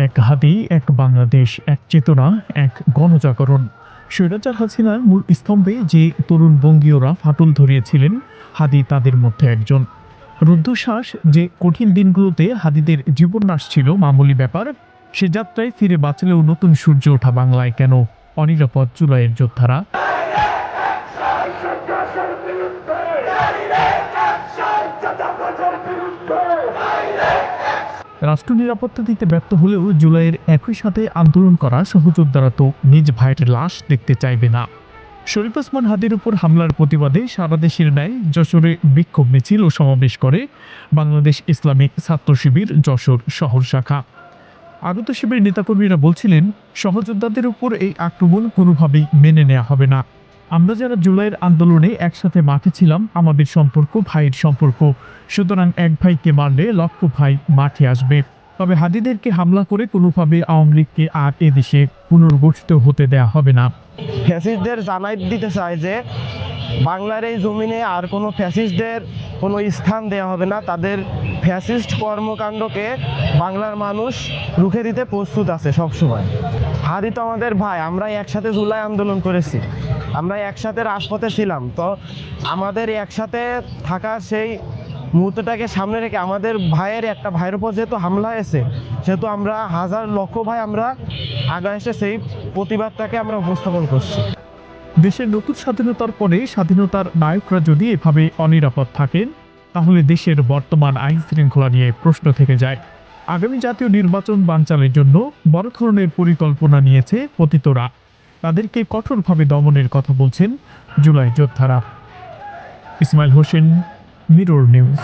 এক হাদি, এক বাংলাদেশ, এক চেতনা, এক গণজাগরণ। স্বৈরাচার হাসিনার মূল স্তম্ভে যে তরুণ বঙ্গীয়রা ফাটল ধরিয়েছিলেন, হাদি তাদের মধ্যে একজন। রুদ্ধশ্বাস যে কঠিন দিনগুলোতে হাদিদের জীবননাশ ছিল মামুলি ব্যাপার, সে যাত্রায় ফিরে বাঁচলেও নতুন সূর্য ওঠা বাংলায় কেন অনিরাপদ জুলাইয়ের যোদ্ধারা? রাষ্ট্র নিরাপত্তা দিতে ব্যর্থ হলেও জুলাইয়ের একই সাথে আন্দোলন করা সহযোদ্ধারা তো নিজ ভাইয়ের লাশ দেখতে চাইবে না। শরীফ ওসমান হাদির উপর হামলার প্রতিবাদে সারা দেশের ন্যায় যশোরে বিক্ষোভ মিছিল ও সমাবেশ করে বাংলাদেশ ইসলামিক ছাত্র শিবির যশোর শহর শাখা। আগত শিবির নেতাকর্মীরা বলছিলেন, সহযোদ্ধাদের উপর এই আক্রমণ কোনোভাবেই মেনে নেওয়া হবে না। আমরা যারা জুলাইয়ের আন্দোলনে একসাথে মাঠে ছিলাম, আমাদের সম্পর্ক ভাইয়ের সম্পর্ক, সুতরাং এক ভাইকে মারলে লক্ষ ভাই মাঠে আসবে। তবে হাদিদেরকে হামলা করে কোনোভাবে আওয়ামী লীগকে আর এদেশে পুনর্গঠিত হতে দেয়া হবে না। ফ্যাসিস্টদের জানাই দিতে চায় যে বাংলার এই জমিনে আর কোনো ফ্যাসিস্টদের কোনো স্থান দেওয়া হবে না। তাদের ফ্যাসিস্ট কর্মকাণ্ডকে বাংলার মানুষ রুখে দিতে প্রস্তুত আছে সবসময়। হাদি তো আমাদের ভাই, আমরা একসাথে জুলাই আন্দোলন করেছি, আমরা একসাথে রাজপথে ছিলাম। তো আমাদের একসাথে থাকা সেই মুহূর্তটাকে সামনে রেখে আমাদের ভাইয়ের একটা ভাইয়ের উপর যেহেতু হামলা হয়েছে, সেহেতু আমরা হাজার লক্ষ ভাই আমরা আগে এসে সেই প্রতিবাদটাকে আমরা উপস্থাপন করছি। দেশের নতুন স্বাধীনতার পরে স্বাধীনতার নায়করা যদি এভাবে অনিরাপদ থাকেন, তাহলে দেশের বর্তমান আইন শৃঙ্খলা নিয়ে প্রশ্ন থেকে যায়। আগামী জাতীয় নির্বাচন বানচালের জন্য বড় ধরনের পরিকল্পনা নিয়েছে পতিতরা। তাদেরকে কঠোরভাবে দমনের কথা বলছেন জুলাই যোদ্ধারা। Ismail Hossain, mirror news.